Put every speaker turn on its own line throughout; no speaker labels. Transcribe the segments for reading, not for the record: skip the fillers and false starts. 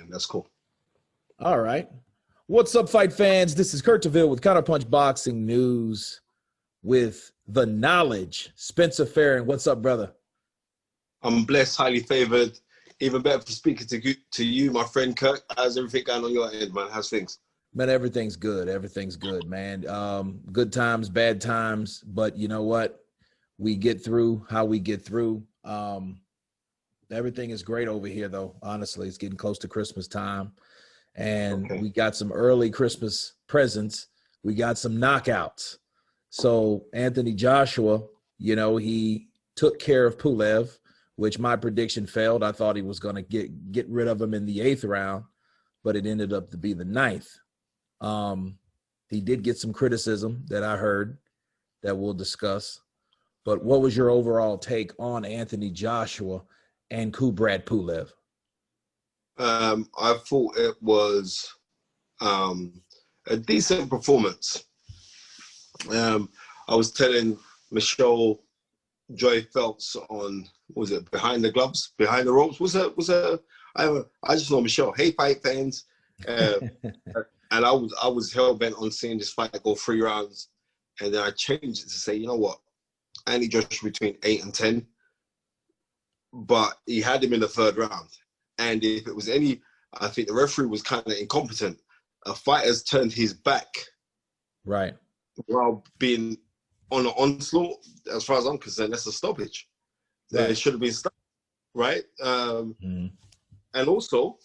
That's cool.
All right. What's up, fight fans? This is Kurt DeVille with Counterpunch Boxing News with the knowledge. Spencer Fearon, what's up, brother?
I'm blessed, highly favored. Even better for speaking to you, my friend Kurt. How's everything going on your end, man? How's things?
Man, everything's good. Everything's good, man. Good times, bad times, but you know what? We get through how we get through. Everything is great over here, though. Honestly, it's getting close to Christmas time, and we got some early Christmas presents. We got some knockouts. So Anthony Joshua, you know, he took care of Pulev, which my prediction failed. I thought he was going to get rid of him in the 8th round, but it ended up to be the 9th. He did get some criticism that I heard that we'll discuss. But what was your overall take on Anthony Joshua and Kubrat Pulev?
I thought it was a decent performance. I was telling Michelle Joy Phelps on, what was it, Behind the Gloves, Behind the Ropes? I just know Michelle. Hey, fight fans. And I was hell-bent on seeing this fight go 3 rounds. And then I changed it to say, you know what? Andy Joshua between 8 and 10. But he had him in the 3rd round. And if it was any, I think the referee was kind of incompetent. A fighter's turned his back.
Right.
While being on an onslaught, as far as I'm concerned, that's a stoppage. Right. It should have been stopped, right? And also,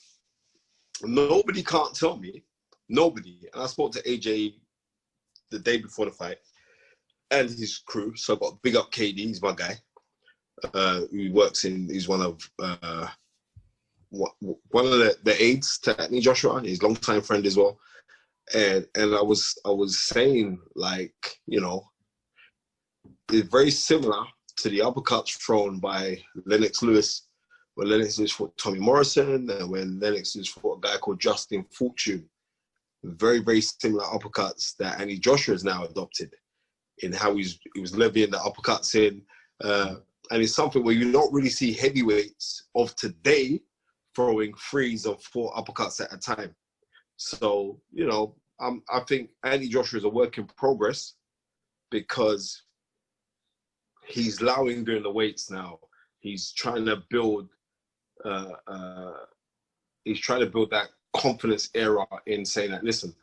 nobody can't tell me, nobody, and I spoke to AJ the day before the fight and his crew, so I've got big up KD, he's my guy, he's one of the aides to Anthony Joshua, he's a longtime friend as well. And I was saying, like, you know, it's very similar to the uppercuts thrown by Lennox Lewis, when Lennox Lewis fought Tommy Morrison, and when Lennox Lewis fought a guy called Justin Fortune. Very, very similar uppercuts that Andy Joshua has now adopted in how he was levying the uppercuts in. And it's something where you don't really see heavyweights of today throwing 3s or 4 uppercuts at a time. So, you know, I think Andy Joshua is a work in progress because he's allowing during the weights now. He's trying to build that confidence era in saying that, listen,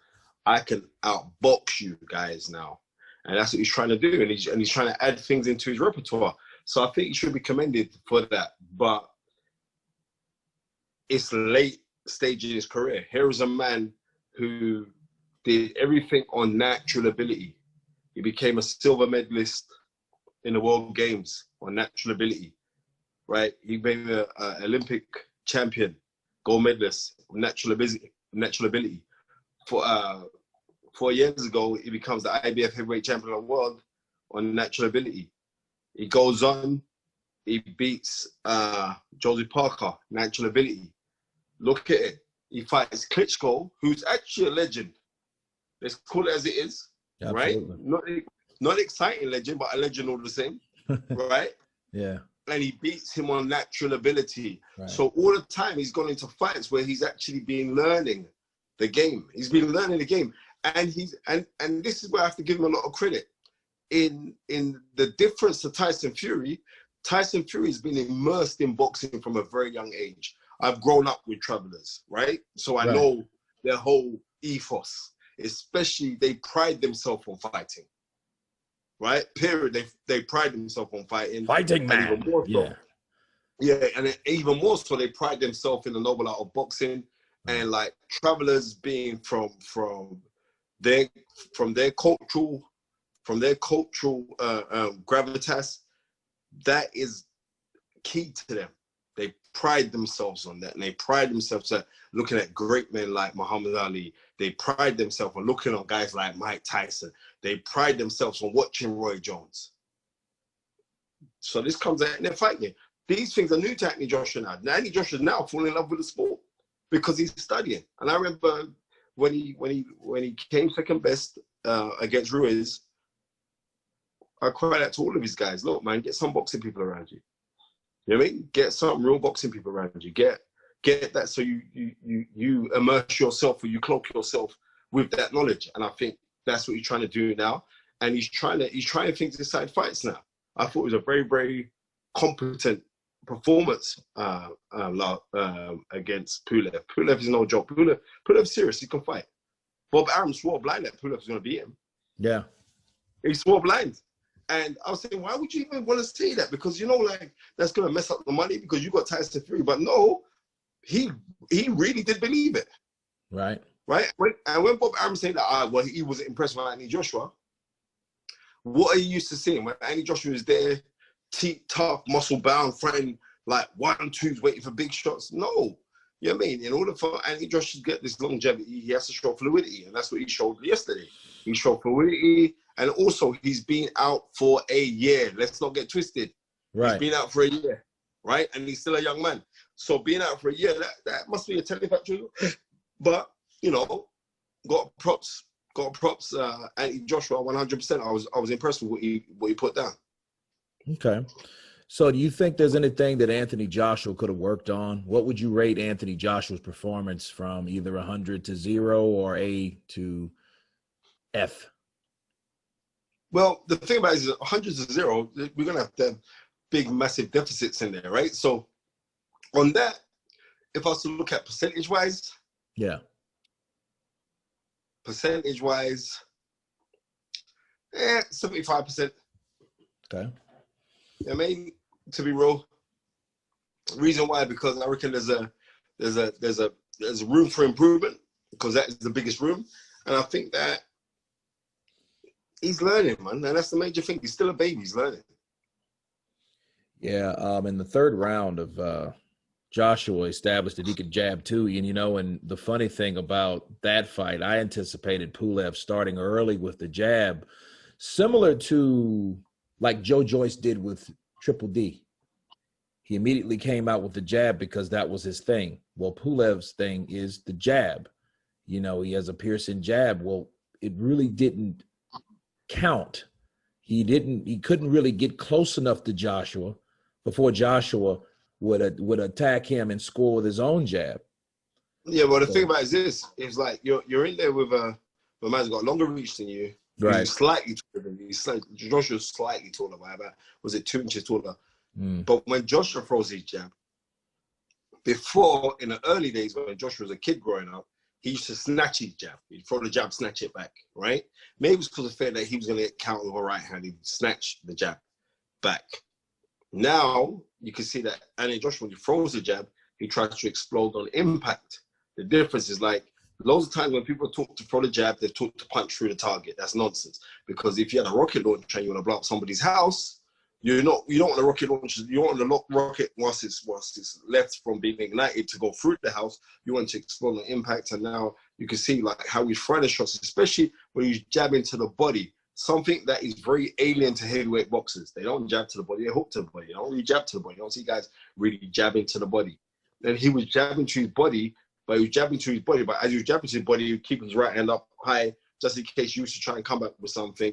I can outbox you guys now. And that's what he's trying to do. And he's trying to add things into his repertoire. So I think he should be commended for that. But it's late stage in his career. Here is a man who did everything on natural ability. He became a silver medalist in the World Games on natural ability, right? He became an Olympic champion, gold medalist, natural ability. 4 years ago, he becomes the IBF heavyweight champion of the world on natural ability. He goes on, he beats Josie Parker, natural ability. Look at it. He fights Klitschko, who's actually a legend. Let's call it as it is, absolutely. Right? Not exciting legend, but a legend all the same, right? Yeah. And he beats him on natural ability. Right. So all the time he's gone into fights where he's actually been learning the game. He's been learning the game. And and this is where I have to give him a lot of credit. In the difference to Tyson Fury has been immersed in boxing from a very young age. I've grown up with travelers, right? So I know their whole ethos, especially they pride themselves on fighting, right? Period. They pride themselves on fighting.
Fighting man.
Even more so, yeah, and even more so, they pride themselves in the noble art of boxing. And like travelers being from their cultural gravitas, that is key to them. They pride themselves on that, and they pride themselves at looking at great men like Muhammad Ali. They pride themselves on looking at guys like Mike Tyson. They pride themselves on watching Roy Jones. So this comes out in their fighting. These things are new to Anthony Joshua now. Now Anthony Joshua now falling in love with the sport because he's studying. And I remember when he came second best against Ruiz, I cried out to all of his guys, look, man, get some boxing people around you. You know what I mean? Get some real boxing people around you. Get get that, so you immerse yourself, or you cloak yourself with that knowledge. And I think that's what he's trying to do now. And he's trying things inside fights now. I thought it was a very, very competent performance against Pulev. Pulev is no joke. Pulev's serious. He can fight. Bob Arum swore blind that Pulev was going to beat him.
Yeah.
He swore blind. And I was saying, why would you even want to say that? Because, you know, like, that's going to mess up the money because you got Tyson Fury. But no, he really did believe it.
Right.
Right? When Bob Arum saying that, well, he wasn't impressed with Anthony Joshua, what are you used to seeing? When Anthony Joshua is there, tough, muscle-bound, fighting like 1-2s, waiting for big shots? No. You know what I mean? In order for Anthony Joshua to get this longevity, he has to show fluidity. And that's what he showed yesterday. He showed fluidity. And also, he's been out for a year. Let's not get twisted. Right. He's been out for a year, right? And he's still a young man. So being out for a year, that must be a telling factor. But, you know, got props, Anthony Joshua 100%. I was impressed with what he put down. Okay.
So do you think there's anything that Anthony Joshua could have worked on? What would you rate Anthony Joshua's performance from either 100 to 0 or A to F?
Well, the thing about it is 100 to 0, we're going to have big, massive deficits in there, right? So on that, if I was to look at percentage-wise,
yeah.
Percentage-wise, 75%.
Okay.
I mean, to be real, reason why, because I reckon there's room for improvement, because that is the biggest room, and I think that he's learning, man, and that's the major thing. He's still a baby. He's learning.
Yeah. In the third round of Joshua established that he could jab too, and you know, and the funny thing about that fight, I anticipated Pulev starting early with the jab, similar to like Joyce did with Triple D. He immediately came out with the jab because that was his thing. Well, Pulev's thing is the jab. You know, he has a piercing jab. Well, it really didn't count. He couldn't really get close enough to Joshua before Joshua would attack him and score with his own jab.
Yeah, well, the thing about it is this: it's like you're in there with a man's got longer reach than you.
Right.
He's slightly taller than you. Joshua's slightly taller by about, was it 2 inches taller? But when Joshua throws his jab, before, in the early days when Joshua was a kid growing up, he used to snatch his jab. He'd throw the jab, snatch it back, right? Maybe it was because of fear that he was going to get countered with a right hand. He'd snatch the jab back. Now, you can see that Anthony Joshua, when he throws the jab, he tries to explode on impact. The difference is like, loads of times when people talk to throw the jab, they talk to punch through the target. That's nonsense. Because if you had a rocket launcher and you want to blow up somebody's house, you don't want the rocket launcher. You want the rocket once it's left from being ignited to go through the house. You want to explode on impact. And now you can see like how we fire the shots, especially when you jab into the body. Something that is very alien to heavyweight boxers. They don't jab to the body. They hook to the body. They don't really jab to the body. You don't see guys really jabbing to the body. And he was jabbing to his body. But he was jabbing to his body. But as he was jabbing to his body, he would keep his right hand up high just in case you used to try and come back with something.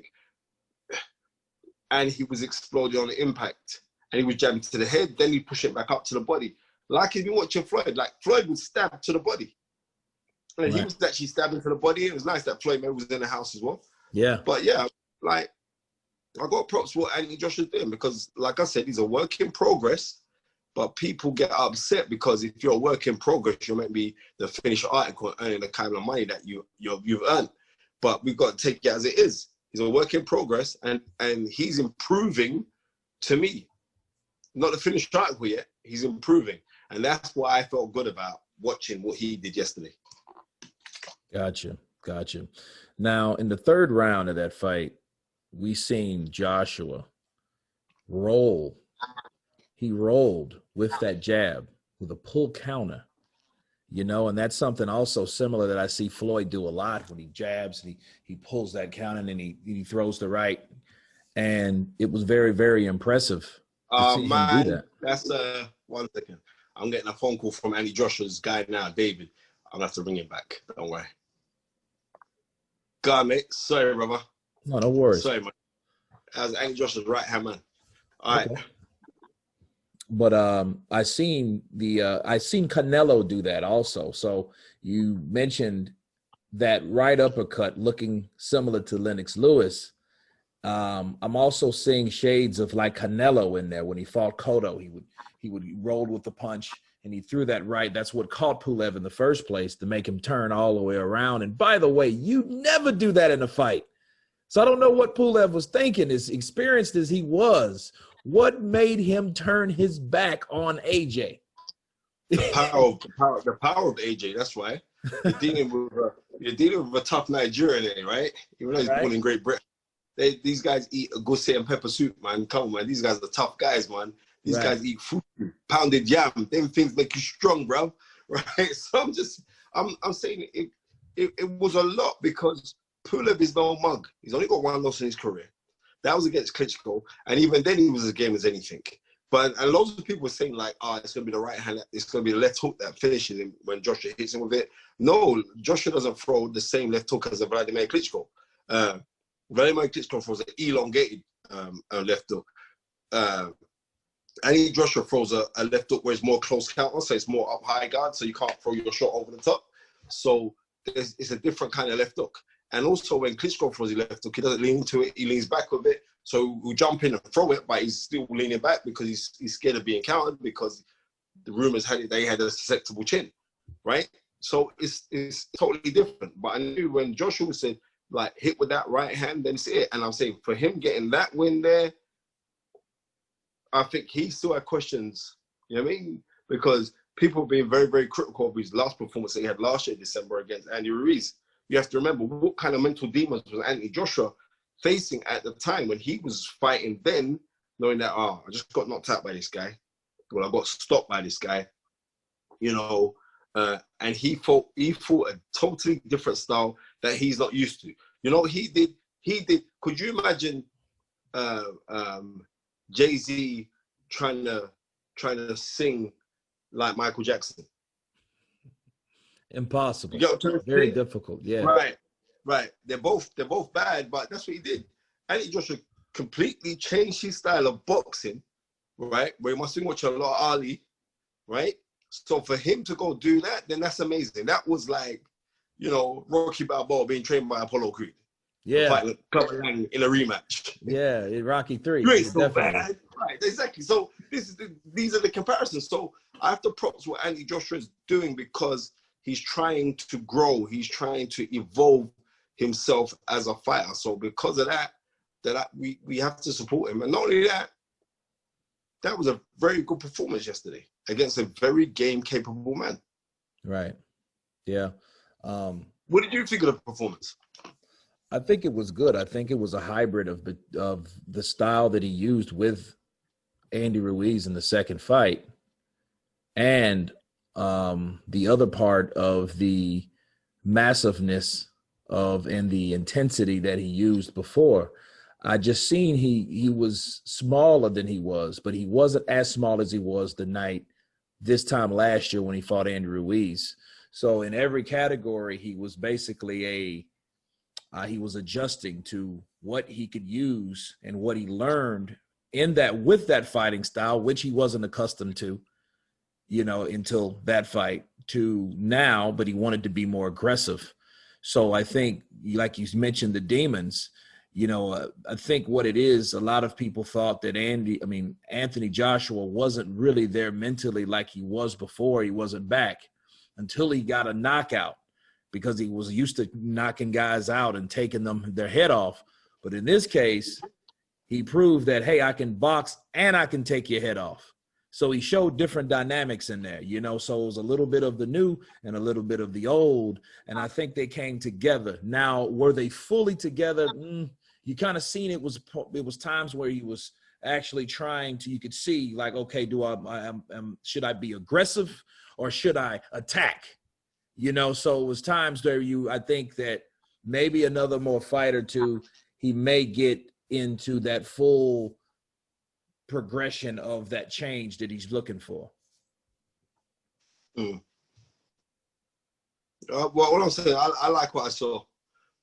And he was exploding on the impact. And he was jabbing to the head. Then he push it back up to the body. Like if you're watching Floyd, like Floyd would stab to the body. And right. He was actually stabbing to the body. It was nice that Floyd maybe was in the house as well.
Yeah.
But yeah, like I got props for what Anthony Joshua's doing because, like I said, he's a work in progress. But people get upset because if you're a work in progress, you're meant to be the finished article earning the kind of money that you've earned. But we've got to take it as it is. He's a work in progress, and he's improving to me. Not the finished article yet. He's improving. And that's what I felt good about watching what he did yesterday.
Gotcha. Now, in the third round of that fight, we seen Joshua roll. He rolled with that jab, with a pull counter, you know, and that's something also similar that I see Floyd do a lot when he jabs, he pulls that counter and then he throws the right. And it was very, very impressive to see him do that.
That's 1 second. I'm getting a phone call from Andy Joshua's guy now, David. I'm going to have to ring him back. Don't worry. Go on, mate. Sorry, brother.
No worries.
Sorry, man. That was Andy Joshua's right-hand man. All right.
Okay. But I seen Canelo do that also. So you mentioned that right uppercut looking similar to Lennox Lewis. I'm also seeing shades of like Canelo in there. When he fought Cotto, he would roll with the punch and he threw that right. That's what caught Pulev in the first place to make him turn all the way around. And by the way, you never do that in a fight. So I don't know what Pulev was thinking. As experienced as he was, what made him turn his back on AJ?
The power of AJ. That's why you're dealing with a tough Nigerian, right? Even though he's born in Great Britain, these guys eat a goose and pepper soup, man. Come on, man. These guys are tough guys, man. These guys eat food, pounded yam. Them things make you strong, bro. Right? So I'm saying it was a lot because Pulev is no mug. He's only got one loss in his career. That was against Klitschko, and even then he was as game as anything. But and lots of people were saying like, it's going to be the right hand, it's going to be the left hook that finishes him when Joshua hits him with it. No, Joshua doesn't throw the same left hook as a Vladimir Klitschko. Vladimir Klitschko throws an elongated left hook. And Joshua throws a left hook where it's more close counter, so it's more up high guard, so you can't throw your shot over the top. So it's a different kind of left hook. And also when Klitschko throws his left hook, he doesn't lean into it, he leans back with it. So he'll jump in and throw it, but he's still leaning back because he's scared of being countered because the rumors had it they had a susceptible chin, right? So it's totally different. But I knew when Joshua said, like, hit with that right hand, then see it. And I'm saying for him getting that win there, I think he still had questions, you know what I mean? Because people have been very, very critical of his last performance that he had last year, December, against Andy Ruiz. You have to remember what kind of mental demons was Anthony Joshua facing at the time when he was fighting then, knowing that, I just got knocked out by this guy. Well, I got stopped by this guy, you know, and he fought a totally different style that he's not used to. You know, he did, could you imagine Jay-Z trying to sing like Michael Jackson?
Impossible.
You
Very difficult. Yeah.
Right. They're both bad, but that's what he did. Anthony Joshua completely changed his style of boxing, right? Where he must have watched a lot of Ali, right? So for him to go do that, then that's amazing. That was like, you know, Rocky Balboa being trained by Apollo Creed.
Yeah.
Fighting Clubber Lang in a rematch.
Yeah, in Rocky 3.
You ain't so bad. Right, exactly. So these are the comparisons. So I have to props what Anthony Joshua is doing because he's trying to grow. He's trying to evolve himself as a fighter. So because of that we have to support him. And not only that, that was a very good performance yesterday against a very game-capable man.
Right. Yeah.
What did you think of the performance?
I think it was good. I think it was a hybrid of the style that he used with Andy Ruiz in the second fight and the other part of the massiveness and the intensity that he used before. I just seen he was smaller than he was, but he wasn't as small as he was this time last year when he fought Andy Ruiz. So in every category, he was basically he was adjusting to what he could use and what he learned with that fighting style, which he wasn't accustomed to, you know, until that fight to now, but he wanted to be more aggressive. So I think, like you mentioned, the demons, you know, I think what it is, a lot of people thought that Anthony Joshua wasn't really there mentally like he was before. He wasn't back until he got a knockout because he was used to knocking guys out and taking their head off. But in this case, he proved that, hey, I can box and I can take your head off. So he showed different dynamics in there, you know, so it was a little bit of the new and a little bit of the old. And I think they came together. Now, were they fully together? You kind of seen it was times where he was actually trying to, you could see like, okay, should I be aggressive or should I attack? You know, so it was times where I think that maybe another more fight or two, he may get into that full progression of that change that he's looking for.
Well, what I'm saying, I like what I saw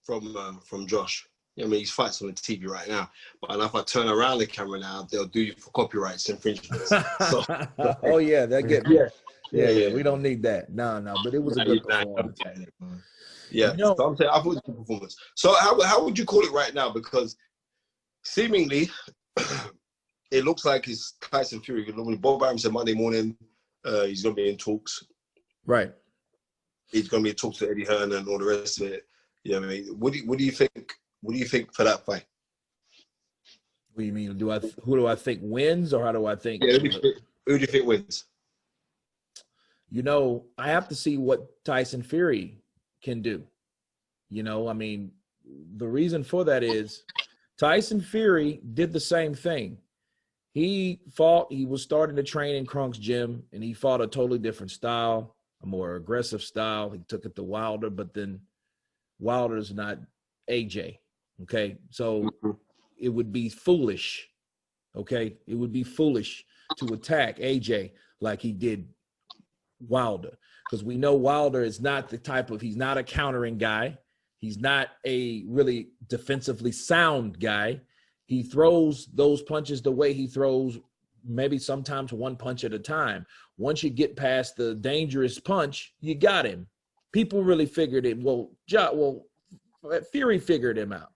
from Josh. I mean, he's fights on the TV right now. But if I turn around the camera now, they'll do you for copyrights infringements. So,
oh yeah, that get yeah. We don't need that. No. But it was a good performance.
Yeah, you know, so I'm saying I thought it was a good performance. So how would you call it right now? Because seemingly it looks like it's Tyson Fury. When Bob Arum said Monday morning he's going to be in talks.
Right.
He's going to be in talks to Eddie Hearn and all the rest of it. Yeah, I mean, what do you think? What do you think for that fight?
What do you mean? Who do I think wins, or how do I think?
Yeah, who do you think wins?
You know, I have to see what Tyson Fury can do. You know, I mean, the reason for that is Tyson Fury did the same thing. He was starting to train in Kronk's gym, and he fought a totally different style, a more aggressive style. He took it to Wilder, but then Wilder's not AJ. Okay. So it would be foolish. Okay. It would be foolish to attack AJ like he did Wilder, because we know Wilder is not the type of, he's not a countering guy. He's not a really defensively sound guy. He throws those punches the way he throws, maybe sometimes one punch at a time. Once you get past the dangerous punch, you got him. People really figured it. Well, Fury figured him out.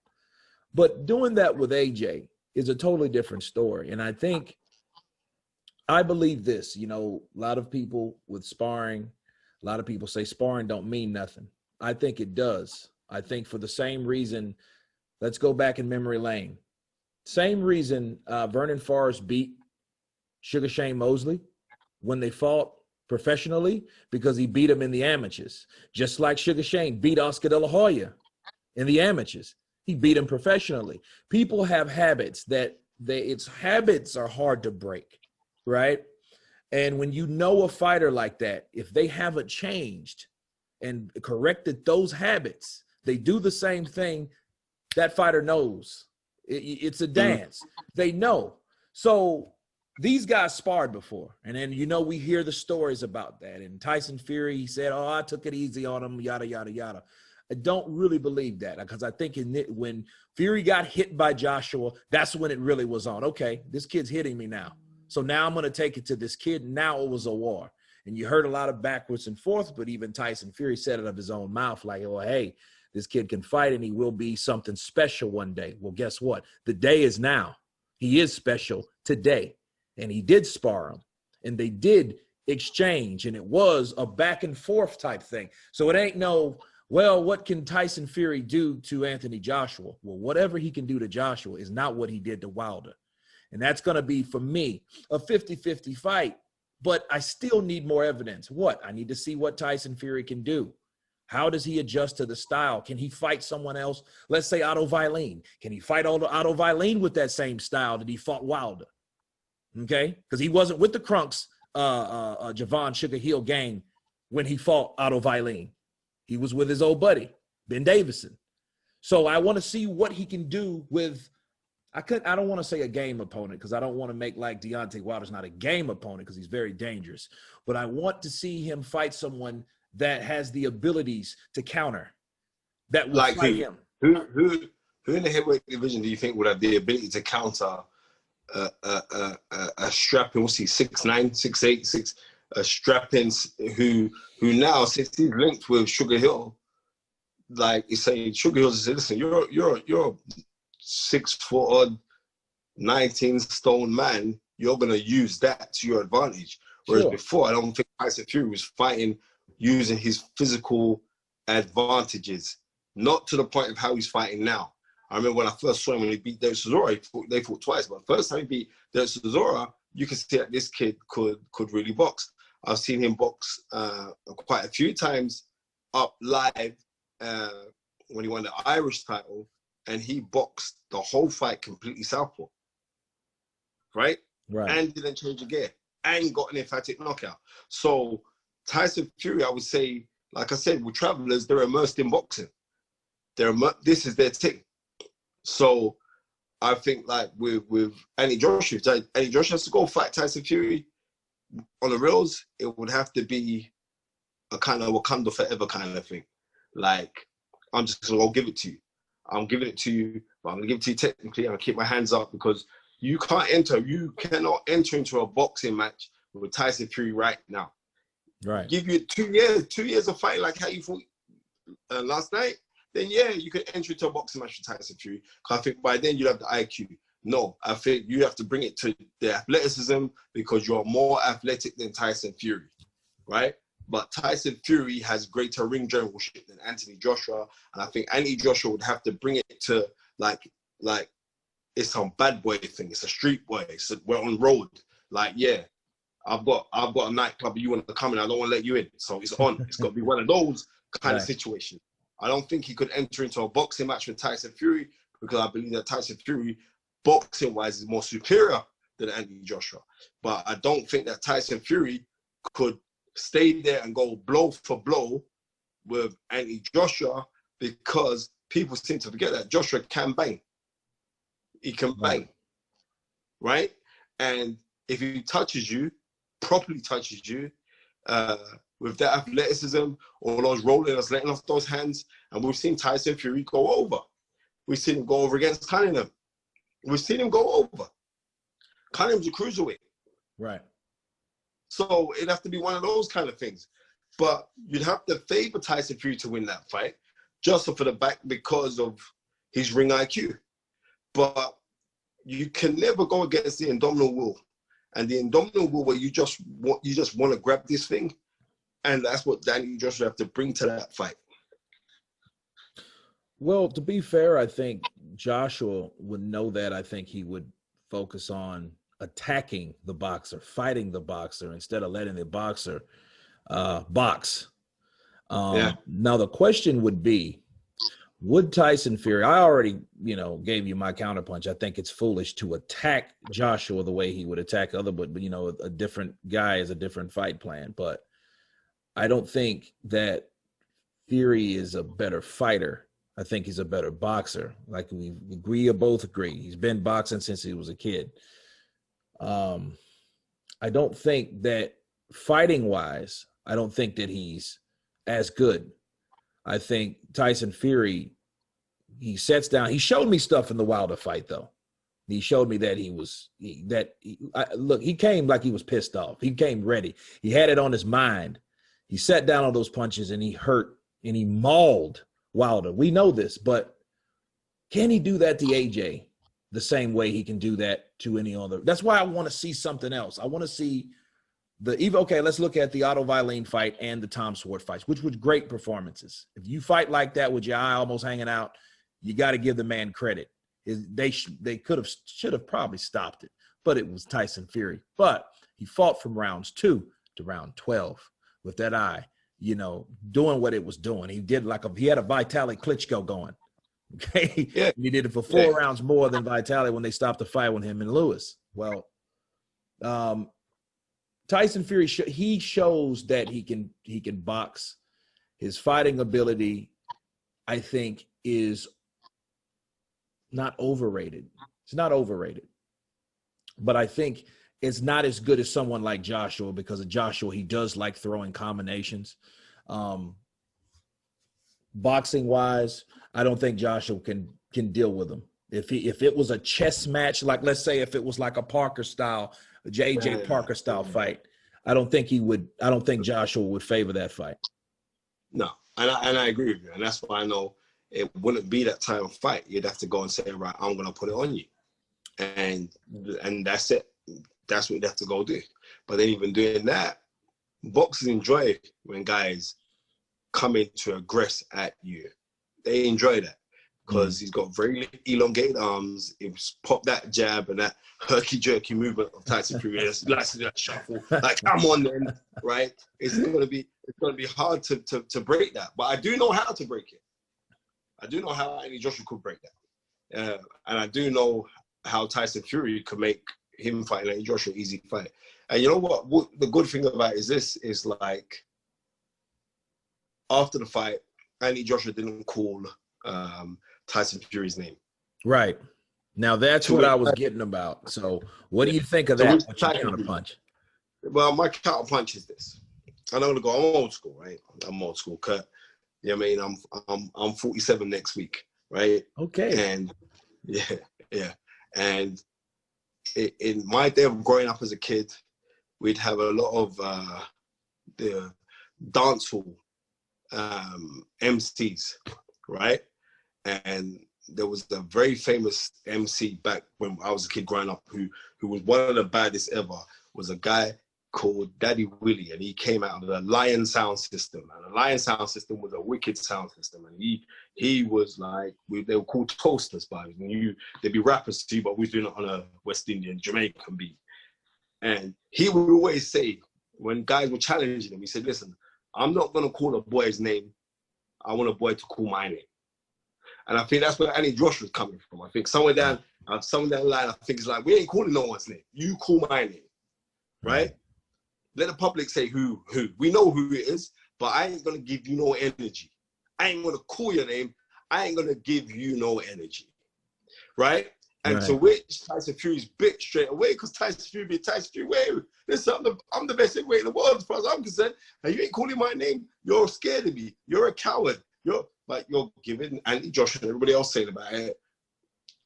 But doing that with AJ is a totally different story. And I believe this, you know, a lot of people with sparring, a lot of people say sparring don't mean nothing. I think it does. I think for the same reason, let's go back in memory lane. Same reason Vernon Forrest beat Sugar Shane Mosley when they fought professionally, because he beat him in the amateurs. Just like Sugar Shane beat Oscar De La Hoya in the amateurs. He beat him professionally. People have habits habits are hard to break, right? And when you know a fighter like that, if they haven't changed and corrected those habits, they do the same thing, that fighter knows. It's a dance. They know. So these guys sparred before. And then, you know, we hear the stories about that. And Tyson Fury, he said, oh, I took it easy on him, yada, yada, yada. I don't really believe that, because I think when Fury got hit by Joshua, that's when it really was on. Okay, this kid's hitting me now. So now I'm going to take it to this kid. Now it was a war. And you heard a lot of backwards and forth, but even Tyson Fury said it of his own mouth, like, oh, hey, this kid can fight and he will be something special one day. Well, guess what? The day is now. He is special today. And he did spar him. And they did exchange. And it was a back and forth type thing. So it ain't no, well, what can Tyson Fury do to Anthony Joshua? Well, whatever he can do to Joshua is not what he did to Wilder. And that's going to be, for me, a 50-50 fight. But I still need more evidence. What? I need to see what Tyson Fury can do. How does he adjust to the style? Can he fight someone else? Let's say Otto Vailene. Can he fight Otto Vailene with that same style that he fought Wilder? Okay? Because he wasn't with the Crunks, Javon Sugar Hill gang when he fought Otto Vailene. He was with his old buddy, Ben Davison. So I want to see what he can do with, I don't want to say a game opponent, because I don't want to make like Deontay Wilder's not a game opponent, because he's very dangerous. But I want to see him fight someone that has the abilities to counter, that will like fight him.
Who in the heavyweight division do you think would have the ability to counter a strapping, what's he, 6'9", 6'8", a strapping who now, since he's linked with Sugar Hill, like he's saying, Sugar Hill says, listen, you're 6 foot odd, 19 stone man. You're gonna use that to your advantage. Whereas before, I don't think Tyson Fury was fighting using his physical advantages, not to the point of how he's fighting now. I remember when I first saw him when he beat Derek Chisora, they fought twice, but the first time he beat Derek Chisora, you can see that this kid could really box. I've seen him box quite a few times up live when he won the Irish title, and he boxed the whole fight completely southpaw, right? And didn't change a gear, and got an emphatic knockout. So Tyson Fury, I would say, like I said, with travelers, they're immersed in boxing. This is their thing. So I think like with Anthony Joshua, if Anthony Joshua has to go fight Tyson Fury on the rails, it would have to be a kind of Wakanda forever kind of thing. Like, I'm just gonna go give it to you. I'm giving it to you, but I'm gonna give it to you technically. I'm gonna keep my hands up because you cannot enter into a boxing match with Tyson Fury right now.
Right.
Give you 2 years of fighting like how you fought last night, then yeah, you can enter into a boxing match with Tyson Fury. Because I think by then you have the IQ. No, I think you have to bring it to the athleticism because you're more athletic than Tyson Fury, right? But Tyson Fury has greater ring generalship than Anthony Joshua, and I think Anthony Joshua would have to bring it to like it's some bad boy thing. It's a street boy. We're on road. Like, yeah, I've got a nightclub. You want to come in? I don't want to let you in. So it's on. It's got to be one of those kind of situations. I don't think he could enter into a boxing match with Tyson Fury because I believe that Tyson Fury, boxing-wise, is more superior than Anthony Joshua. But I don't think that Tyson Fury could stay there and go blow for blow with Anthony Joshua because people seem to forget that Joshua can bang. He can bang, right? And if he touches you, properly touches you, with that athleticism, all those rolling us, letting off those hands, and we've seen Tyson Fury go over. We've seen him go over against Cunningham. We've seen him go over. Cunningham's a cruiserweight.
Right.
So it'd have to be one of those kind of things. But you'd have to favor Tyson Fury to win that fight, just for the back because of his ring IQ. But you can never go against the indomitable will. And the indomitable will where you just want to grab this thing. And that's what Danny Joshua have to bring to that fight.
Well, to be fair, I think Joshua would know that. I think he would focus on attacking the boxer, fighting the boxer, instead of letting the boxer box. Now, the question would be, would Tyson Fury, I already, gave you my counterpunch. I think it's foolish to attack Joshua the way he would attack but a different guy is a different fight plan. But I don't think that Fury is a better fighter. I think he's a better boxer. Like we agree or both agree. He's been boxing since he was a kid. I don't think that fighting wise, I don't think that he's as good. I think Tyson Fury, he sets down. He showed me stuff in the Wilder fight, though. He showed me that he came like he was pissed off. He came ready. He had it on his mind. He sat down on those punches and he hurt and he mauled Wilder. We know this, but can he do that to AJ the same way he can do that to any other? That's why I want to see something else. I want to see let's look at the Otto Wallin fight and the Tom Swart fights, which were great performances. If you fight like that with your eye almost hanging out, you got to give the man credit. They should have probably stopped it, but it was Tyson Fury. But he fought from rounds 2 to round 12 with that eye, doing what it was doing. He did he had a Vitaly Klitschko going. Okay. Yeah. He did it for 4 rounds more than Vitaly when they stopped the fight with him and Lewis. Well, Tyson Fury, he shows that he can box. His fighting ability, I think, is not overrated. It's not overrated. But I think it's not as good as someone like Joshua, because of Joshua, he does like throwing combinations. Boxing wise, I don't think Joshua can deal with him. If it was a chess match, like let's say if it was like a Parker style, a JJ Parker style fight, I don't think Joshua would favor that fight. No,
and I agree with you, and that's why I know it wouldn't be that type of fight. You'd have to go and say, right, I'm gonna put it on you, and that's it. That's what you'd have to go do. But then even doing that, boxers enjoy when guys come in to aggress at you. They enjoy that because he's got very elongated arms. It's pop that jab and that herky-jerky movement of Tyson Fury. That shuffle. Like, come on then, right? It's gonna be hard to break that. But I do know how to break it. I do know how Anthony Joshua could break that. And I do know how Tyson Fury could make him fighting Anthony Joshua an easy fight. And you know what the good thing about it is like, after the fight, Anthony Joshua didn't call Tyson Fury's name.
Right. Now that's what I was getting about. So what do you think of that? What's your counterpunch?
Well, my counterpunch is this. I'm gonna go. I'm old school, right? I'm old school. Cut. You know what I mean? I'm 47 next week. right?
Okay.
And yeah. And in my day of growing up as a kid, we'd have a lot of the dancehall MCs, right? And there was a very famous MC back when I was a kid growing up who was one of the baddest ever, was a guy called Daddy Willie, and he came out of the Lion sound system, and the Lion sound system was a wicked sound system, and he was like, they were called toasters, but they'd be rappers too, but we was doing it on a West Indian Jamaican beat. And he would always say, when guys were challenging him, he said, listen, I'm not going to call a boy's name, I want a boy to call my name. And I think that's where Annie Josh was coming from. I think somewhere down the line, I think it's like, we ain't calling no one's name. You call my name, right? Let the public say who. We know who it is, but I ain't going to give you no energy. I ain't going to call your name. I ain't going to give you no energy, right? And to which Tyson Fury's bit straight away, because Tyson Fury be Tyson Fury. Wait, listen, I'm the best heavyweight in the world as far as I'm concerned. And you ain't calling my name. You're scared of me. You're a coward. You're giving Andy Josh and everybody else saying about it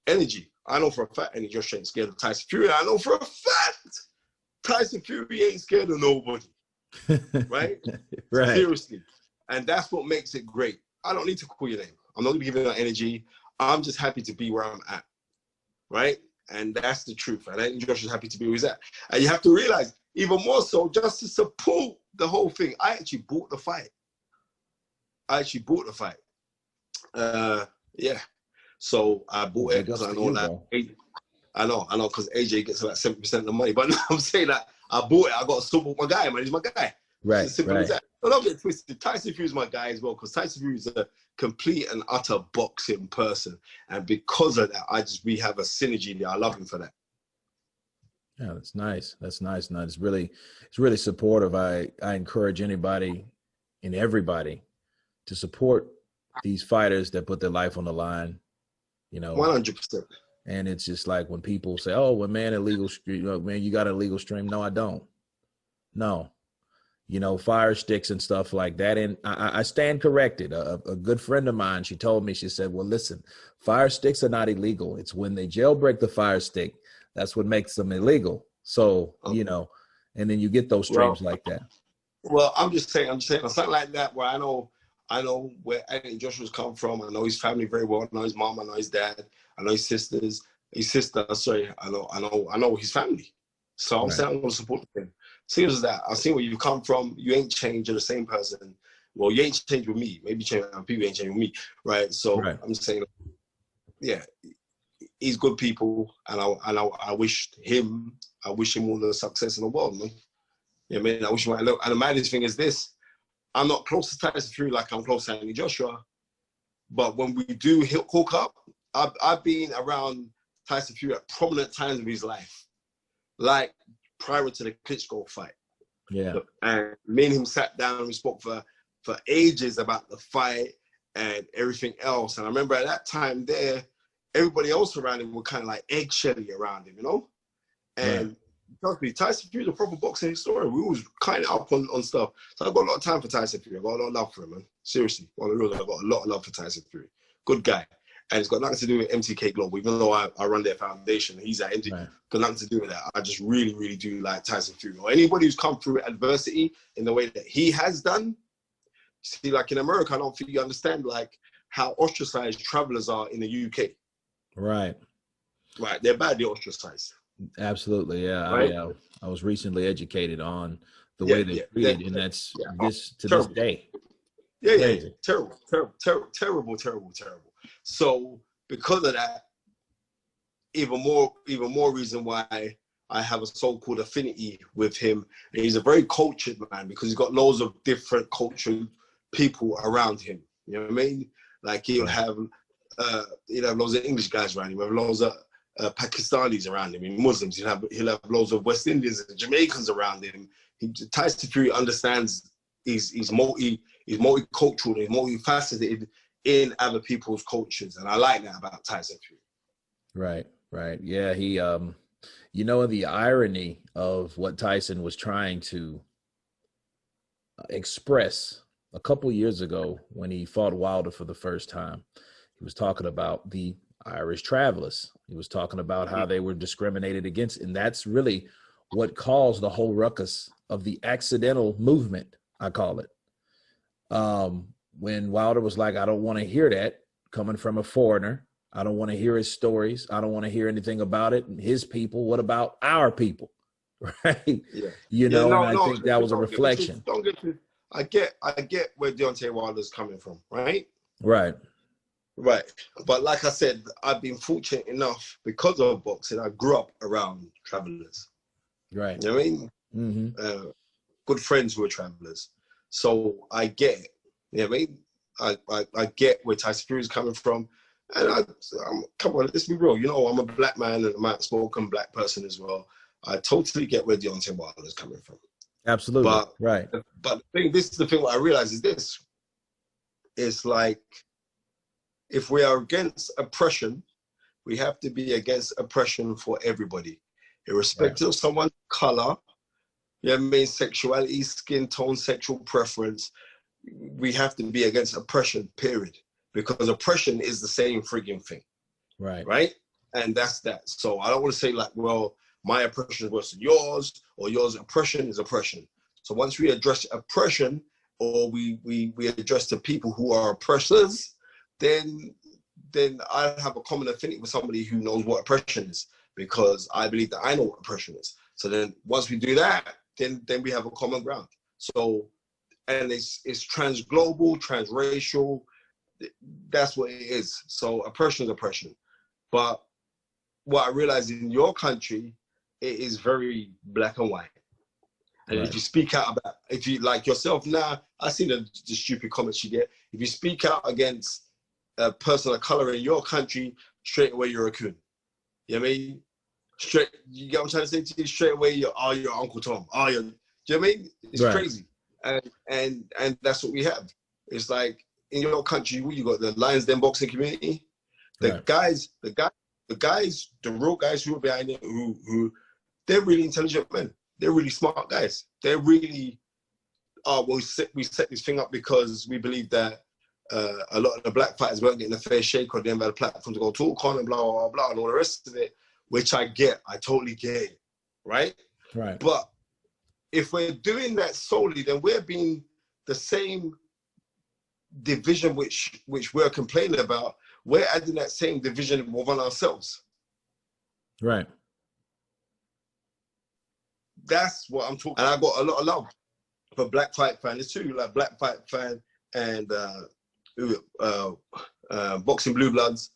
energy. I know for a fact Andy Josh ain't scared of Tyson Fury. I know for a fact Tyson Fury ain't scared of nobody. Right?
Right.
Seriously. And that's what makes it great. I don't need to call your name. I'm not going to be giving that energy. I'm just happy to be where I'm at. Right? And that's the truth. And Andy Josh is happy to be where he's at. And you have to realize, even more so, just to support the whole thing, I actually bought the fight. Yeah. So I bought it because I know that. I know, because AJ gets about 70% of the money. But no, I'm saying that I bought it. I got to support my guy, man. He's my guy.
Right.
It's as simple as that. But don't get twisted. Tyson Fury's my guy as well, because Tyson Fury is a complete and utter boxing person. And because of that, we have a synergy there. I love him for that.
Yeah, that's nice. That's nice. And it's really supportive. I encourage anybody and everybody to support these fighters that put their life on the line,
100%.
And it's just like when people say, oh, well, man, illegal stream, man, you got an illegal stream. No, I don't. No, fire sticks and stuff like that. And I stand corrected. A good friend of mine, she told me, she said, well, listen, fire sticks are not illegal. It's when they jailbreak the fire stick, that's what makes them illegal. So, and then you get those streams like that.
Well, I'm just saying something like that where I know where Anthony Joshua's come from. I know his family very well. I know his mom. I know his dad. I know his sisters. I know his family. So I'm saying I'm going to support him. Same as that. I've seen where you come from. You ain't changed. You're the same person. Well, you ain't changed with me. Maybe people ain't changed with me, right? So I'm saying, yeah, he's good people, and I wish him all the success in the world, man. Yeah, man. I wish him. And the maddest thing is this. I'm not close to Tyson Fury like I'm close to Anthony Joshua, but when we do hook up, I've been around Tyson Fury at prominent times of his life, like prior to the Klitschko fight.
Yeah.
And me and him sat down and we spoke for ages about the fight and everything else. And I remember at that time there, everybody else around him were kind of like eggshelly around him, And trust me, Tyson Fury's a proper boxing historian. We was kind of up on stuff. So I've got a lot of time for Tyson Fury. I've got a lot of love for him, man. Seriously. On the real, I've got a lot of love for Tyson Fury. Good guy. And it's got nothing to do with MTK Global, even though I run their foundation. He's at MTK. Got nothing to do with that. I just really, really do like Tyson Fury. Or anybody who's come through adversity in the way that he has done. See, like in America, I don't think you understand like how ostracized travelers are in the UK.
Right.
They're badly ostracized.
Absolutely, yeah. Right? I was recently educated on the way they treat it, and that's this day.
Yeah. Terrible. So because of that, even more reason why I have a so-called affinity with him. And he's a very cultured man because he's got loads of different cultured people around him. You know what I mean? Like he'll have loads of English guys around him, he'll have loads of Pakistanis around him, and Muslims. He'll have loads of West Indians and Jamaicans around him. Tyson Fury understands he's multicultural, he's multifaceted in other people's cultures, and I like that about Tyson Fury.
Right. Yeah, he the irony of what Tyson was trying to express a couple years ago when he fought Wilder for the first time. He was talking about the Irish travelers. He was talking about how they were discriminated against. And that's really what caused the whole ruckus of the accidental movement, I call it. When Wilder was like, I don't want to hear that coming from a foreigner. I don't want to hear his stories. I don't want to hear anything about it and his people. What about our people? Right?
Yeah.
You know, and I think that was a reflection.
I get where Deontay Wilder's coming from, right?
Right.
Right. But like I said, I've been fortunate enough because of boxing. I grew up around travelers.
Right.
You know what I mean?
Mm-hmm.
Good friends who are travelers. So I get it. You know what I mean? I get where Tyson Fury is coming from. And come on, let's be real. You know, I'm a black man and I'm an outspoken black person as well. I totally get where Deontay Wilder is coming from.
Absolutely. But
this is the thing. What I realize is this: it's like if we are against oppression, we have to be against oppression for everybody, irrespective of someone's color. You know what I mean? Sexuality, skin tone, sexual preference. We have to be against oppression. Period. Because oppression is the same frigging thing.
Right.
Right. And that's that. So I don't want to say like, well, my oppression is worse than yours, or yours oppression is oppression. So once we address oppression, or we address the people who are oppressors, then I have a common affinity with somebody who knows what oppression is, because I believe that I know what oppression is. So then once we do that, then we have a common ground. So, and it's transglobal, transracial. That's what it is. So oppression is oppression. But what I realized in your country, it is very black and white. And if you speak out about, if you like yourself now, I see the stupid comments you get. If you speak out against a person of color in your country, straight away you're a coon. You know what I mean? Straight, you get what I'm trying to say to you? Straight away, you're Uncle Tom. Do you know what I mean? It's crazy. And that's what we have. It's like in your country, you got the Lions Den boxing community. The real guys who are behind it, who they're really intelligent men. They're really smart guys. They're really, we set this thing up because we believe that a lot of the black fighters weren't getting a fair shake, or they didn't have a platform to go talk on and blah, blah, blah, and all the rest of it, which I get. I totally get it, right?
Right.
But if we're doing that solely, then we're being the same division which we're complaining about. We're adding that same division within ourselves.
Right.
That's what I'm talking. And I got a lot of love for black fight fans too, like black fight fan and boxing blue bloods.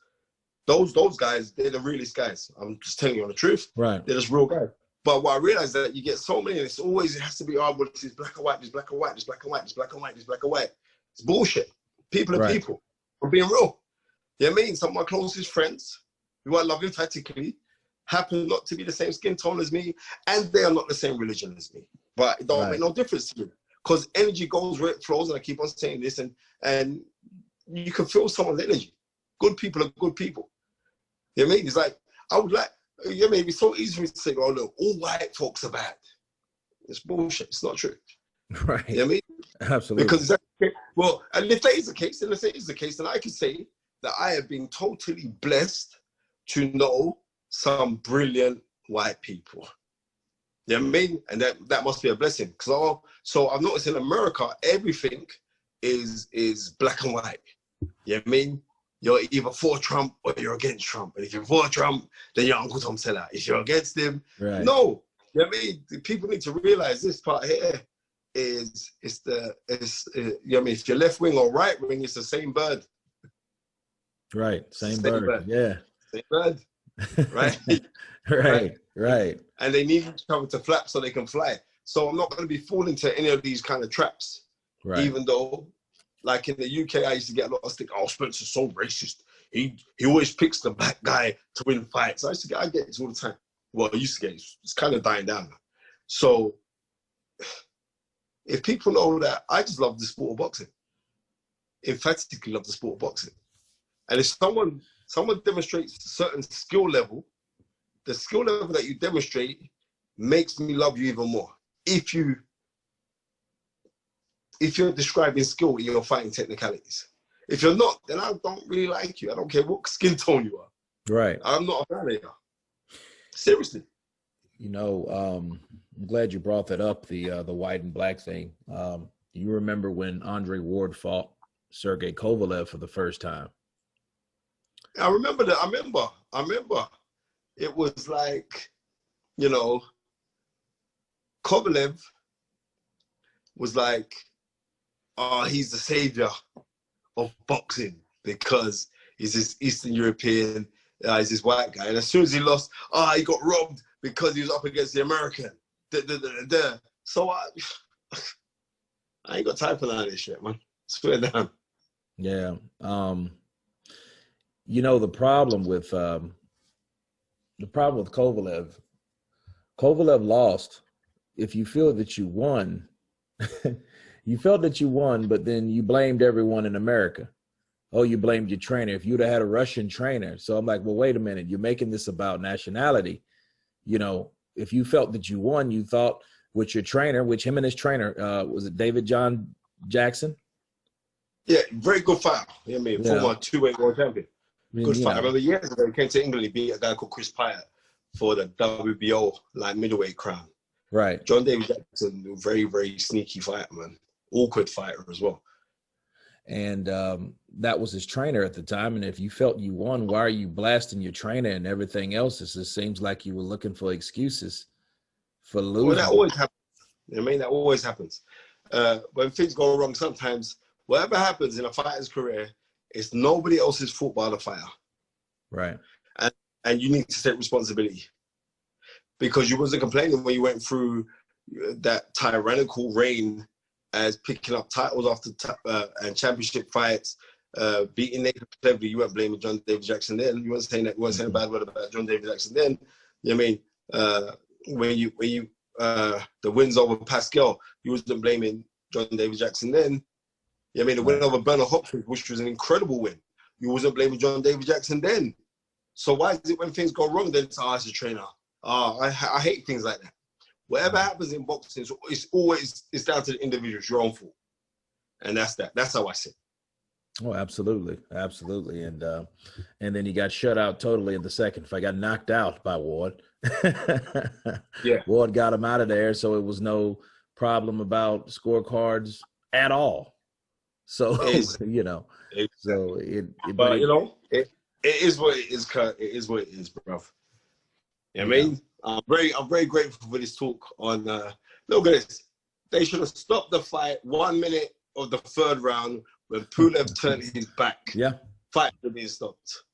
Those guys, they're the realest guys. I'm just telling you the truth.
Right.
They're just real guys. But what I realized that you get so many, and it has to be, well, this is black and white, this black and white, this black and white, this black and white, this black and white. It's bullshit. People are people. I'm being real. You know what I mean? Some of my closest friends, who I love emphatically, happen not to be the same skin tone as me, and they are not the same religion as me. But it don't make no difference to me, because energy goes where it flows, and I keep on saying this, and you can feel someone's energy. Good people are good people. You know what I mean? It's like, I would like, you know what I mean? It's so easy for me to say, oh, look, all white folks are bad. It's bullshit. It's not true.
Right.
You know what I mean?
Absolutely.
Because well, and if that is the case, then let's say it's the case, then I can say that I have been totally blessed to know some brilliant white people. You know what I mean? And that must be a blessing. So I've noticed in America, everything is black and white. You know what I mean? You're either for Trump or you're against Trump. And if you're for Trump, then you're Uncle Tom Seller. If you're against him, no. You know what I mean? People need to realize this part here is you know what I mean? If you're left wing or right wing, it's the same bird.
Right. Same bird. Yeah.
Same bird. Right?
Right.
And they need each other to flap so they can fly. So I'm not going to be falling into any of these kind of traps. Right. Even though, like in the UK, I used to get a lot of stick. Oh, Spencer's so racist. He always picks the black guy to win fights. I get it all the time. Well, I used to get it. It's kind of dying down now. So if people know that, I just love the sport of boxing. Emphatically love the sport of boxing. And if someone demonstrates a certain skill level, the skill level that you demonstrate makes me love you even more. If you're describing skill in your fighting technicalities. If you're not, then I don't really like you. I don't care what skin tone you are.
Right.
I'm not a fan of you. Seriously.
You know, I'm glad you brought that up, the white and black thing. You remember when Andre Ward fought Sergey Kovalev for the first time?
I remember that. I remember. It was like, you know, Kovalev was like, oh, he's the savior of boxing because he's this Eastern European, he's this white guy. And as soon as he lost, he got robbed because he was up against the American. So I ain't got time for none of this shit, man. Swear down.
Yeah. You know, the problem with Kovalev lost. If you feel that you won, you felt that you won, but then you blamed everyone in America. Oh, you blamed your trainer. If you'd have had a Russian trainer. So I'm like, well, wait a minute. You're making this about nationality. You know, if you felt that you won, you thought with your trainer, which him and his trainer, was it David John Jackson?
Yeah, very good fighter. You know what I mean? Former two-weight world champion. Good fight. I remember years ago, he came to England, he beat a guy called Chris Pyatt for the WBO middleweight crown.
Right.
John David Jackson, very, very sneaky fighter, man. Awkward fighter as well.
And that was his trainer at the time. And if you felt you won, why are you blasting your trainer and everything else? It just seems like you were looking for excuses for losing.
Well, that always happens. I mean, that always happens. When things go wrong, sometimes whatever happens in a fighter's career, it's nobody else's fault but the fighter.
Right.
And you need to take responsibility. Because you wasn't complaining when you went through that tyrannical reign as picking up titles after and championship fights, beating Nathan Cleverly. You weren't blaming John David Jackson then. You weren't saying that. You weren't saying a bad word about John David Jackson then. You know what I mean? When you the wins over Pascal, you wasn't blaming John David Jackson then. You know what I mean? The win over Bernard Hopkins, which was an incredible win, you wasn't blaming John David Jackson then. So why is it when things go wrong, then it's, it's a trainer? I hate things like that. Whatever happens in boxing, it's down to the individual. It's your own fault. And that's that. That's how I see it.
Oh, absolutely. Absolutely. And then he got shut out totally in the second fight. Got knocked out by Ward.
Yeah.
Ward got him out of there, so it was no problem about scorecards at all. So, you know.
Exactly.
So
but you know, it is what it is, Kurt. It is what it is, bruv. You know what I mean? I'm very grateful for this talk on look at this. They should have stopped the fight 1 minute of the third round when Pulev turned his back.
Yeah.
Fight should have been stopped.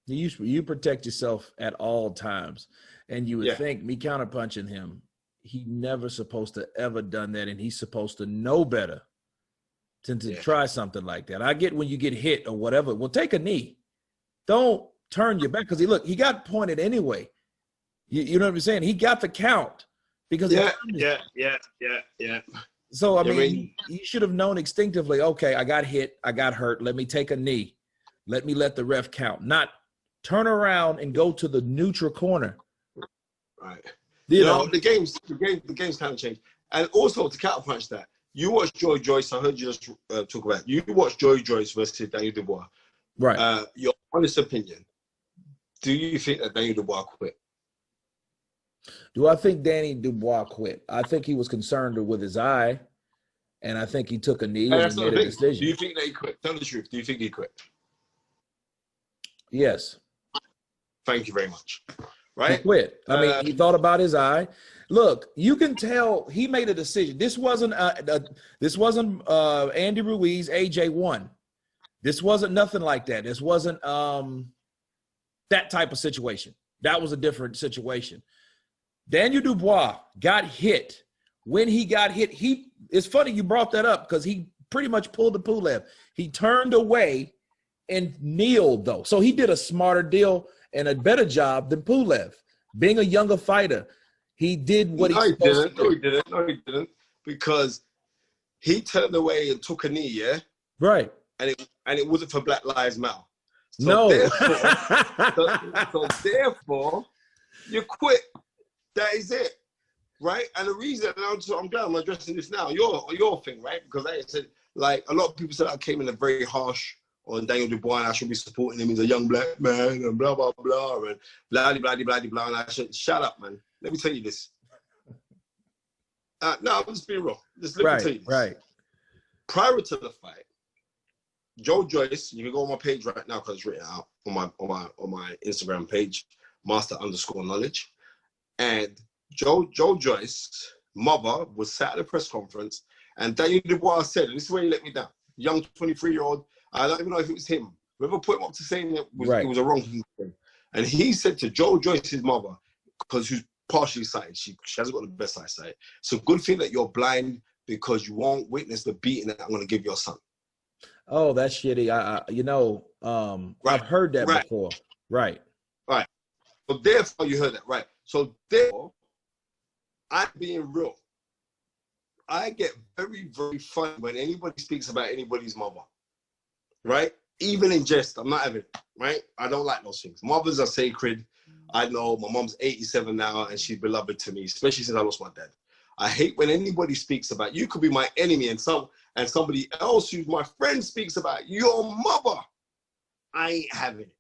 You protect yourself at all times. And you would think me counterpunching him, he never supposed to ever done that, and he's supposed to know better than to try something like that. I get when you get hit or whatever. Well, take a knee. Don't turn your back because he got pointed anyway. You know what I'm saying? He got the count because
yeah.
So I mean, he should have known instinctively. Okay, I got hit, I got hurt. Let me take a knee. Let the ref count. Not turn around and go to the neutral corner.
Right. You know the game's kind of changed. And also to counterpunch that, you watched Joyce. I heard you just talk about. You watched Joyce versus Daniel Dubois.
Right.
Your honest opinion. Do you think that Daniel Dubois quit?
Do I think Danny Dubois quit? I think he was concerned with his eye, and I think he took a knee and made a decision.
Do you think that he quit? Tell the truth. Do you think he quit?
Yes.
Thank you very much. Right?
He quit. I mean, he thought about his eye. Look, you can tell he made a decision. This wasn't Andy Ruiz, AJ1. This wasn't nothing like that. This wasn't that type of situation. That was a different situation. Daniel Dubois got hit. When he got hit, it's funny you brought that up because he pretty much pulled the Pulev. He turned away and kneeled, though. So he did a smarter deal and a better job than Pulev. Being a younger fighter, he did what he supposed to do.
No, he didn't. Because he turned away and took a knee, yeah?
Right.
And it wasn't for Black Lives Matter. So
no.
Therefore, you quit. That is it, right? And the reason, and I'm glad I'm addressing this now, your thing, right? Because like I said, like a lot of people said I came in a very harsh on Daniel Dubois and I should be supporting him. He's a young black man and blah, blah, blah, and blah, blah, blah, blah, blah. And I should shut up, man. Let me tell you this. No, I'm just being real. Just let me tell you this. Right. Prior to the fight, Joyce, you can go on my page right now because it's written out on my Instagram page, master_knowledge. And Joyce's mother was sat at a press conference, and Daniel Dubois said, and this is where he let me down. Young 23-year-old, I don't even know if it was him. Whoever put him up to saying it was, it was a wrong thing. And he said to Joyce's mother, because who's partially sighted, she hasn't got the best eyesight. It's a good thing that you're blind because you won't witness the beating that I'm going to give your son.
Oh, that's shitty. I've heard that before. Right. Right.
So therefore, you heard that, right? So therefore, I'm being real. I get very, very funny when anybody speaks about anybody's mother, right? Even in jest, I'm not having it, right? I don't like those things. Mothers are sacred. I know my mom's 87 now, and she's beloved to me, especially since I lost my dad. I hate when anybody speaks about, you could be my enemy, and somebody else who's my friend speaks about your mother. I ain't having it.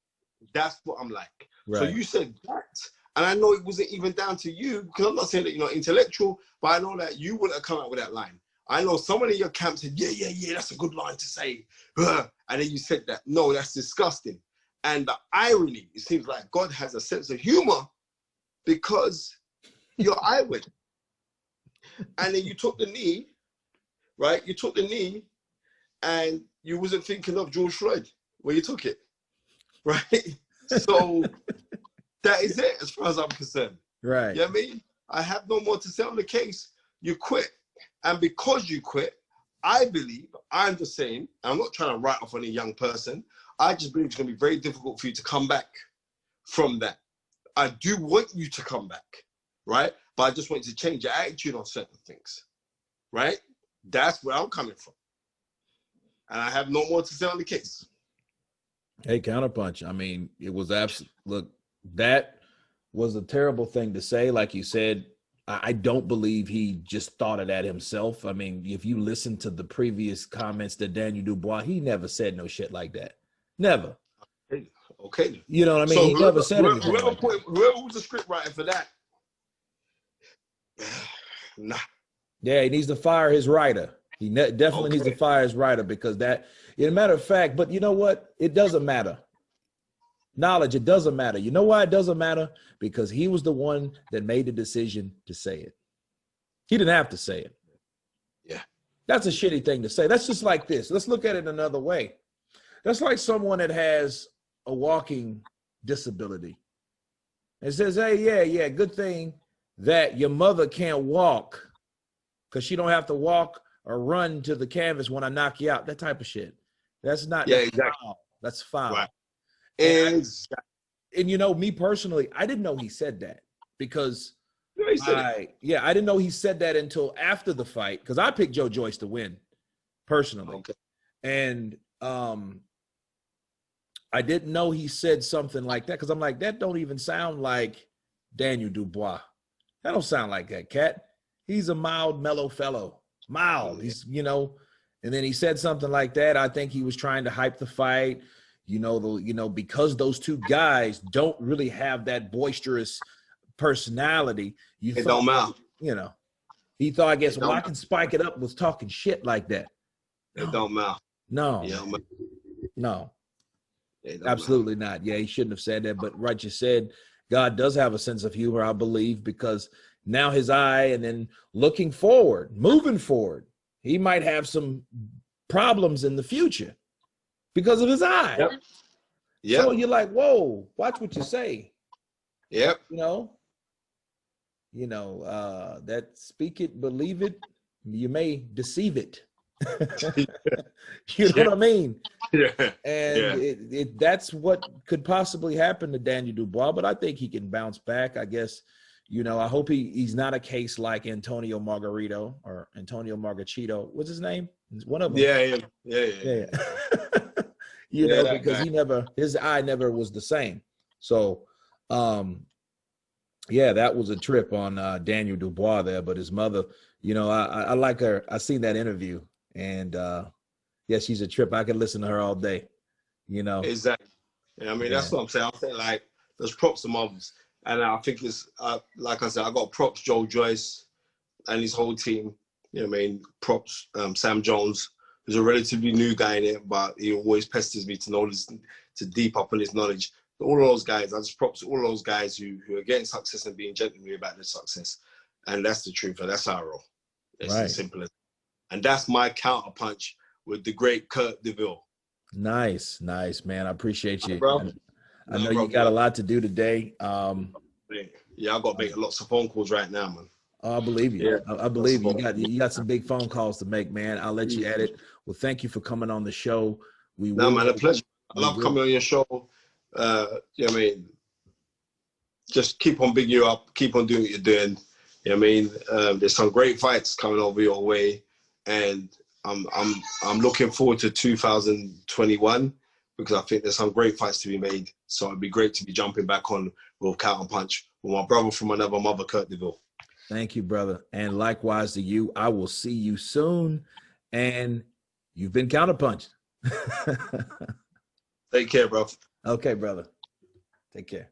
That's what I'm like. Right. So you said that, and I know it wasn't even down to you, because I'm not saying that you're not intellectual, but I know that you wouldn't have come out with that line. I know someone in your camp said, yeah, that's a good line to say. And then you said that. No, that's disgusting. And the irony, it seems like God has a sense of humor because you're eyewitness. And then you took the knee, right? You took the knee and you wasn't thinking of George Floyd when you took it, right? So that is it as far as I'm concerned.
Right.
You know what I mean? I have no more to say on the case. You quit. And because you quit, I believe, I'm just saying, I'm not trying to write off any young person. I just believe it's going to be very difficult for you to come back from that. I do want you to come back, right? But I just want you to change your attitude on certain things, right? That's where I'm coming from. And I have no more to say on the case.
Hey, counterpunch. I mean, it was absolute. Look, that was a terrible thing to say. Like you said, I don't believe he just thought of that himself. I mean, if you listen to the previous comments that Daniel Dubois, he never said no shit like that. Never.
Okay.
You know what I mean? So he never said anything like that.
Whoever was the script writer for that, nah.
Yeah, he needs to fire his writer. He definitely needs to fire his writer because that, as a matter of fact, but you know what? It doesn't matter. Knowledge, it doesn't matter. You know why it doesn't matter? Because he was the one that made the decision to say it. He didn't have to say it.
Yeah.
That's a shitty thing to say. That's just like this. Let's look at it another way. That's like someone that has a walking disability and says, hey, yeah, good thing that your mother can't walk because she don't have to walk or run to the canvas when I knock you out. That type of shit. That's not.
Yeah, exactly.
Foul. That's foul.
Right.
And you know, me personally, I didn't know he said that because I didn't know he said that until after the fight because I picked Joyce to win personally.
Okay.
And I didn't know he said something like that because I'm like, that don't even sound like Daniel Dubois. That don't sound like that cat. He's a mild, mellow fellow. Mild. He's, you know, and then he said something like that. I think he was trying to hype the fight. Because those two guys don't really have that boisterous personality. He thought, I guess, I can spike it up with talking shit like that.
It don't matter.
No, absolutely not. Yeah, he shouldn't have said that. But right, you said God does have a sense of humor, I believe, because now his eye and then moving forward, he might have some problems in the future. Because of his eye.
Yep.
So you're like, whoa, watch what you say.
Yep.
That speak it, believe it, you may deceive it. You know what I mean?
Yeah.
And that's what could possibly happen to Daniel Dubois, but I think he can bounce back. I guess, I hope he's not a case like Antonio Margarito or Antonio Margachito. What's his name? One of them.
Yeah.
Because his eye never was the same. So, that was a trip on Daniel Dubois there. But his mother, I like her. I seen that interview, and Yeah, she's a trip. I could listen to her all day, you know.
Exactly. Yeah, I mean, that's what I'm saying. I'm saying, like, there's props to mothers. And I think it's, like I said, I got props Joyce and his whole team. You know what I mean? Props Sam Jones, who's a relatively new guy in it, but he always pesters me to know this, to deep up on his knowledge. All of those guys, I just props all those guys who are getting success and being genuine about their success. And that's the truth, and that's how I roll. It's as simple as. And that's my counterpunch with the great Kurt DeVille.
Nice, man. I appreciate you.
Bro.
I know you got a lot to do today.
Yeah, I got to make lots of phone calls right now, man.
Oh, I believe you. Yeah, I believe you. You got some big phone calls to make, man. I'll let you edit. Well, thank you for coming on the show.
Man, a pleasure. I love coming on your show. You know what I mean? Just keep on bigging you up. Keep on doing what you're doing. You know what I mean? There's some great fights coming over your way, and I'm looking forward to 2021 because I think there's some great fights to be made. So it'd be great to be jumping back on with Counterpunch with my brother from another mother, Kurt DeVille.
Thank you, brother. And likewise to you. I will see you soon. And you've been counterpunched.
Take care, bro.
Okay, brother. Take care.